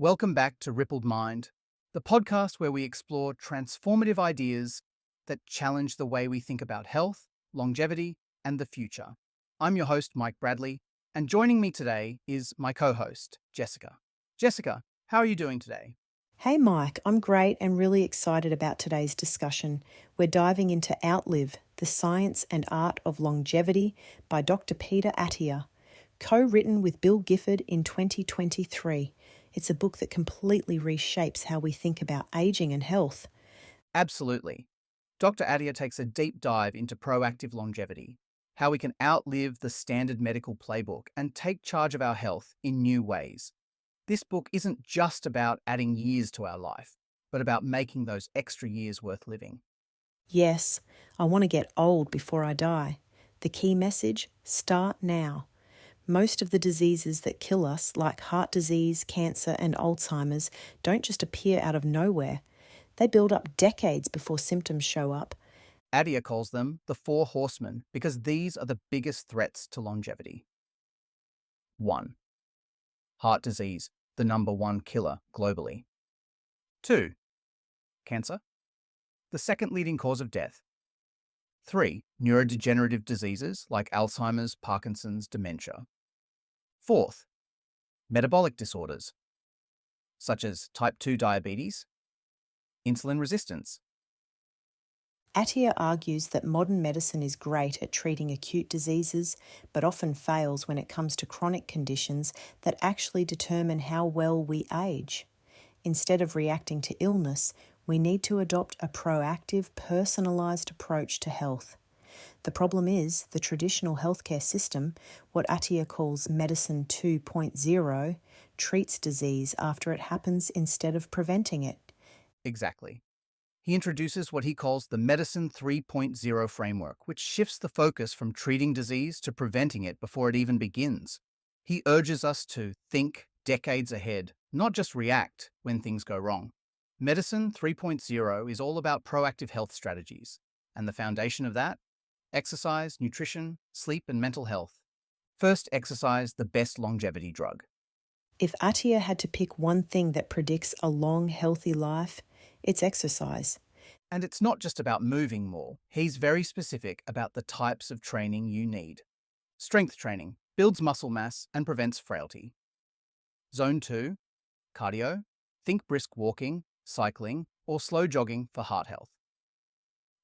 Welcome back to Rippled Mind, the podcast where we explore transformative ideas that challenge the way we think about health, longevity, and the future. I'm your host, Mike Bradley, and joining me today is my co host, Jessica. Jessica, how are you doing today? Hey Mike, I'm great and really excited about today's discussion. We're diving into Outlive, the Science and Art of Longevity by Dr. Peter Attia, co-written with Bill Gifford in 2023. It's a book that completely reshapes how we think about aging and health. Absolutely. Dr. Attia takes a deep dive into proactive longevity, how we can outlive the standard medical playbook and take charge of our health in new ways. This book isn't just about adding years to our life, but about making those extra years worth living. Yes, I want to get old before I die. The key message: start now. Most of the diseases that kill us, like heart disease, cancer, and Alzheimer's, don't just appear out of nowhere. They build up decades before symptoms show up. Attia calls them the Four Horsemen because these are the biggest threats to longevity. 1. Heart disease, the number one killer globally. 2. Cancer, the second leading cause of death. 3. Neurodegenerative diseases like Alzheimer's, Parkinson's, dementia. 4th, metabolic disorders, such as type 2 diabetes, insulin resistance. Attia argues that modern medicine is great at treating acute diseases, but often fails when it comes to chronic conditions that actually determine how well we age. Instead of reacting to illness, we need to adopt a proactive, personalised approach to health. The problem is, the traditional healthcare system, what Attia calls Medicine 2.0, treats disease after it happens instead of preventing it. Exactly. He introduces what he calls the Medicine 3.0 framework, which shifts the focus from treating disease to preventing it before it even begins. He urges us to think decades ahead, not just react when things go wrong. Medicine 3.0 is all about proactive health strategies, and the foundation of that? Exercise, nutrition, sleep, and mental health. First, exercise, the best longevity drug. If Attia had to pick one thing that predicts a long, healthy life, it's exercise. And it's not just about moving more. He's very specific about the types of training you need. Strength training builds muscle mass and prevents frailty. Zone 2, cardio. Think brisk walking, cycling, or slow jogging for heart health.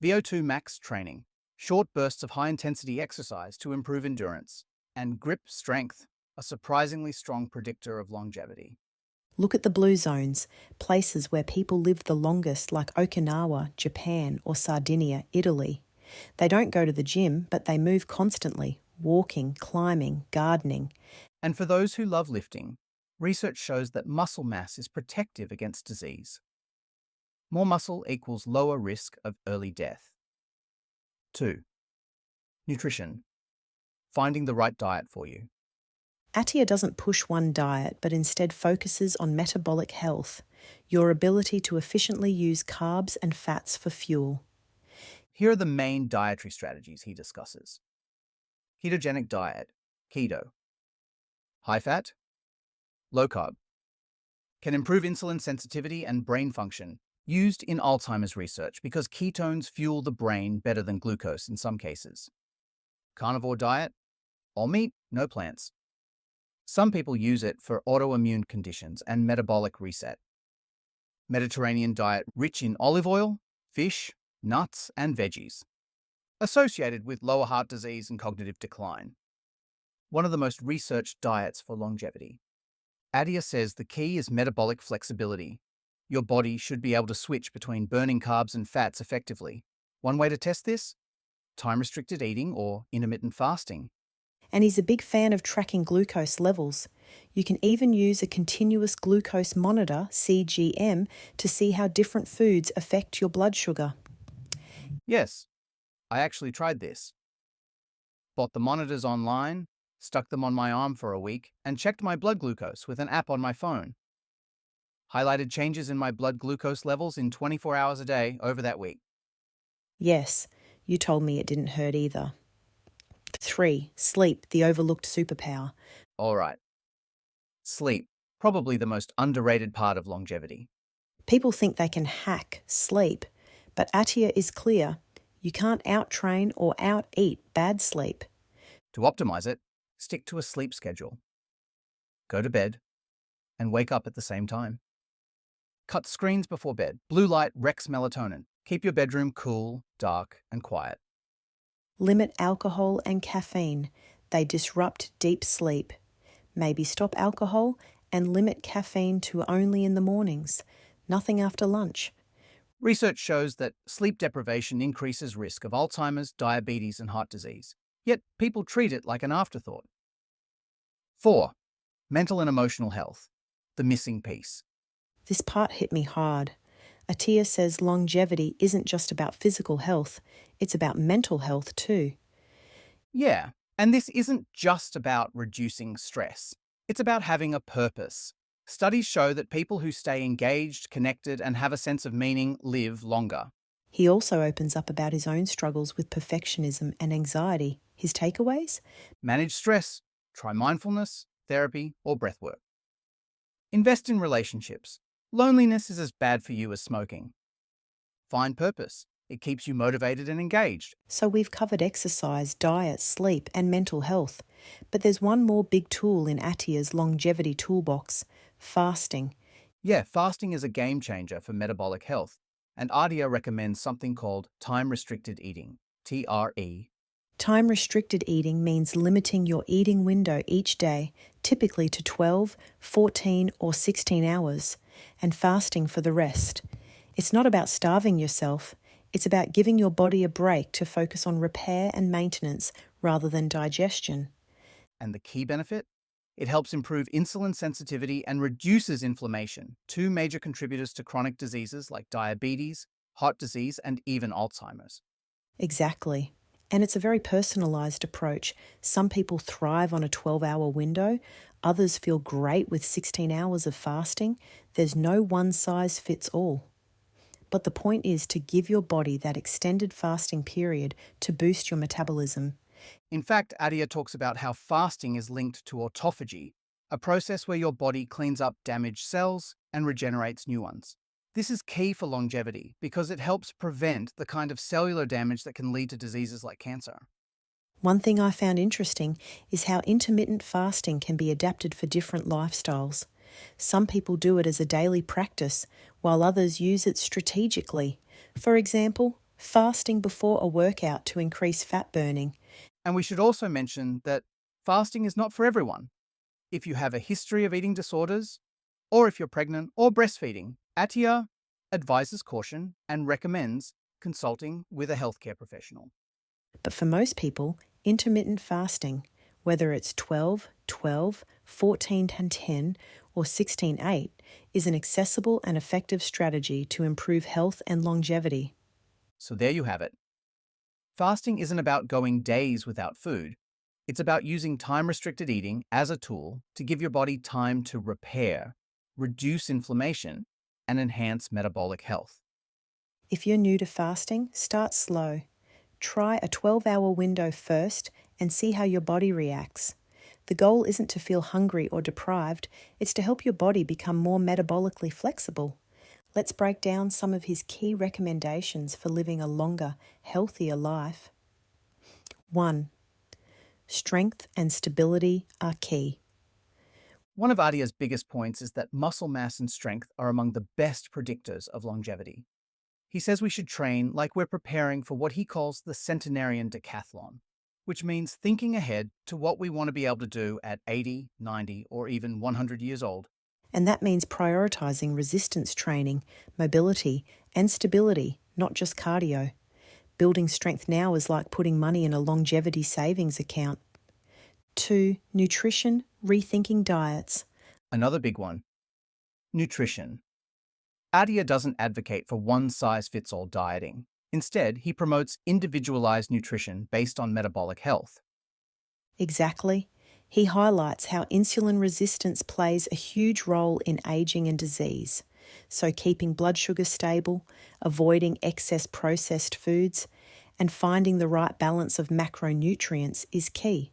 VO2 max training, short bursts of high-intensity exercise to improve endurance. And grip strength, a surprisingly strong predictor of longevity. Look at the blue zones, places where people live the longest, like Okinawa, Japan, or Sardinia, Italy. They don't go to the gym, but they move constantly, walking, climbing, gardening. And for those who love lifting, research shows that muscle mass is protective against disease. More muscle equals lower risk of early death. 2. Nutrition. Finding the right diet for you. Attia doesn't push one diet, but instead focuses on metabolic health, your ability to efficiently use carbs and fats for fuel. Here are the main dietary strategies he discusses. Ketogenic diet, keto. High fat, low carb. Can improve insulin sensitivity and brain function, used in Alzheimer's research because ketones fuel the brain better than glucose in some cases. Carnivore diet, all meat, no plants. Some people use it for autoimmune conditions and metabolic reset. Mediterranean diet rich in olive oil, fish, nuts, and veggies, associated with lower heart disease and cognitive decline. One of the most researched diets for longevity. Attia says the key is metabolic flexibility. Your body should be able to switch between burning carbs and fats effectively. One way to test this? Time-restricted eating or intermittent fasting. And he's a big fan of tracking glucose levels. You can even use a continuous glucose monitor, CGM, to see how different foods affect your blood sugar. Yes, I actually tried this. Bought the monitors online, stuck them on my arm for a week, and checked my blood glucose with an app on my phone. Highlighted changes in my blood glucose levels in 24 hours a day over that week. Yes, you told me it didn't hurt either. 3. Sleep, the overlooked superpower. All right. Sleep. probably the most underrated part of longevity. People think they can hack sleep, but Attia is clear: you can't out-train or out-eat bad sleep. To optimize it, stick to a sleep schedule. Go to bed and wake up at the same time. Cut screens before bed. Blue light wrecks melatonin. Keep your bedroom cool, dark, and quiet. Limit alcohol and caffeine. They disrupt deep sleep. Maybe stop alcohol and limit caffeine to only in the mornings, nothing after lunch. Research shows that sleep deprivation increases risk of Alzheimer's, diabetes, and heart disease. Yet people treat it like an afterthought. 4. Mental and emotional health. The missing piece. This part hit me hard. Attia says longevity isn't just about physical health, it's about mental health too. Yeah, and this isn't just about reducing stress. It's about having a purpose. Studies show that people who stay engaged, connected, and have a sense of meaning live longer. He also opens up about his own struggles with perfectionism and anxiety. His takeaways? Manage stress. Try mindfulness, therapy, or breathwork. Invest in relationships. Loneliness is as bad for you as smoking. Find purpose. It keeps you motivated and engaged. So we've covered exercise, diet, sleep, and mental health. But there's one more big tool in Attia's longevity toolbox: fasting. Yeah, fasting is a game changer for metabolic health, and Attia recommends something called time-restricted eating, TRE. Time-restricted eating means limiting your eating window each day, typically to 12, 14, or 16 hours, and fasting for the rest. It's not about starving yourself. It's about giving your body a break to focus on repair and maintenance rather than digestion. And the key benefit? It helps improve insulin sensitivity and reduces inflammation, two major contributors to chronic diseases like diabetes, heart disease, and even Alzheimer's. Exactly. And it's a very personalised approach. Some people thrive on a 12-hour window. Others feel great with 16 hours of fasting. There's no one size fits all. But the point is to give your body that extended fasting period to boost your metabolism. In fact, Attia talks about how fasting is linked to autophagy, a process where your body cleans up damaged cells and regenerates new ones. This is key for longevity because it helps prevent the kind of cellular damage that can lead to diseases like cancer. One thing I found interesting is how intermittent fasting can be adapted for different lifestyles. Some people do it as a daily practice, while others use it strategically. For example, fasting before a workout to increase fat burning. And we should also mention that fasting is not for everyone. If you have a history of eating disorders, or if you're pregnant or breastfeeding, Attia advises caution and recommends consulting with a healthcare professional. But for most people, intermittent fasting, whether it's 12, 12, 14 and 10, or 16, 8, is an accessible and effective strategy to improve health and longevity. So there you have it. Fasting isn't about going days without food. It's about using time-restricted eating as a tool to give your body time to repair, reduce inflammation, and enhance metabolic health. If you're new to fasting, start slow. Try a 12-hour window first and see how your body reacts. The goal isn't to feel hungry or deprived, it's to help your body become more metabolically flexible. Let's break down some of his key recommendations for living a longer, healthier life. 1. Strength and stability are key. One of Attia's biggest points is that muscle mass and strength are among the best predictors of longevity. He says we should train like we're preparing for what he calls the centenarian decathlon, which means thinking ahead to what we want to be able to do at 80, 90, or even 100 years old. And that means prioritising resistance training, mobility, and stability, not just cardio. Building strength now is like putting money in a longevity savings account. 2. Nutrition, rethinking diets. Another big one, nutrition. Attia doesn't advocate for one-size-fits-all dieting. Instead, he promotes individualized nutrition based on metabolic health. Exactly. He highlights how insulin resistance plays a huge role in aging and disease. So keeping blood sugar stable, avoiding excess processed foods, and finding the right balance of macronutrients is key.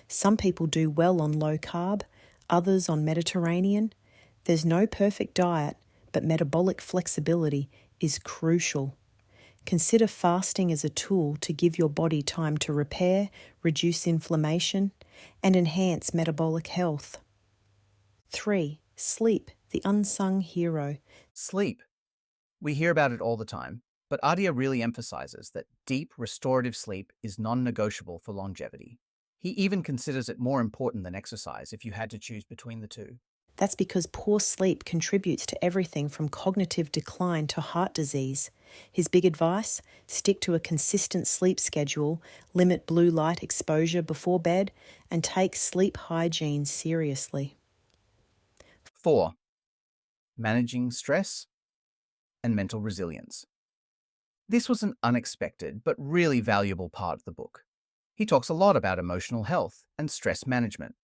Some people do well on low carb, others on Mediterranean, There's no perfect diet, but metabolic flexibility is crucial. Consider fasting as a tool to give your body time to repair, reduce inflammation, and enhance metabolic health. 3. Sleep, the unsung hero. Sleep. We hear about it all the time, but Attia really emphasizes that deep, restorative sleep is non-negotiable for longevity. He even considers it more important than exercise if you had to choose between the two. That's because poor sleep contributes to everything from cognitive decline to heart disease. His big advice: stick to a consistent sleep schedule, limit blue light exposure before bed, and take sleep hygiene seriously. 4. Managing stress and mental resilience. This was an unexpected but really valuable part of the book. He talks a lot about emotional health and stress management.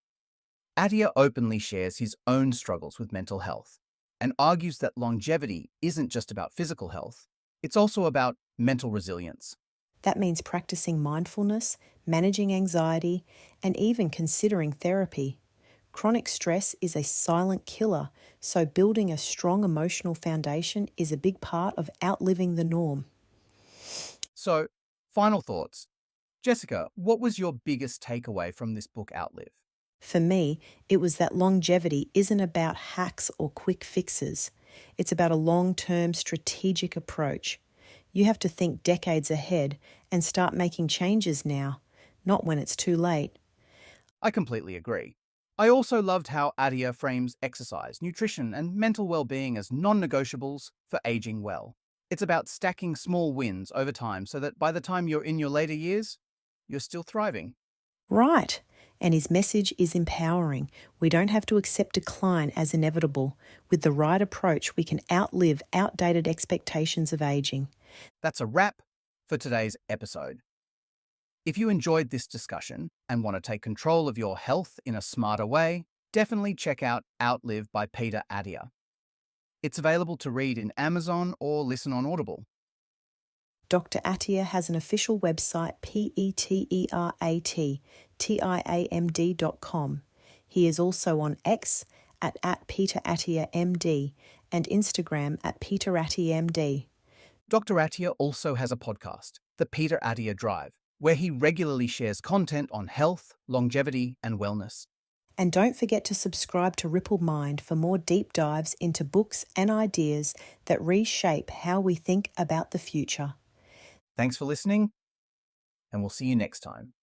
Attia openly shares his own struggles with mental health and argues that longevity isn't just about physical health, it's also about mental resilience. That means practicing mindfulness, managing anxiety, and even considering therapy. Chronic stress is a silent killer, so building a strong emotional foundation is a big part of outliving the norm. So, final thoughts. Jessica, what was your biggest takeaway from this book, Outlive? For me, it was that longevity isn't about hacks or quick fixes. It's about a long-term strategic approach. You have to think decades ahead and start making changes now, not when it's too late. I completely agree. I also loved how Attia frames exercise, nutrition, and mental well-being as non-negotiables for aging well. It's about stacking small wins over time so that by the time you're in your later years, you're still thriving. Right. And his message is empowering. We don't have to accept decline as inevitable. With the right approach, we can outlive outdated expectations of aging. That's a wrap for today's episode. If you enjoyed this discussion and want to take control of your health in a smarter way, definitely check out Outlive by Peter Attia. It's available to read in Amazon or listen on Audible. Dr. Attia has an official website, peterattiamd.com. He is also on X at PeterAttiaMD and Instagram at PeterAttiaMD. Dr. Attia also has a podcast, The Peter Attia Drive, where he regularly shares content on health, longevity, and wellness. And don't forget to subscribe to Ripple Mind for more deep dives into books and ideas that reshape how we think about the future. Thanks for listening, and we'll see you next time.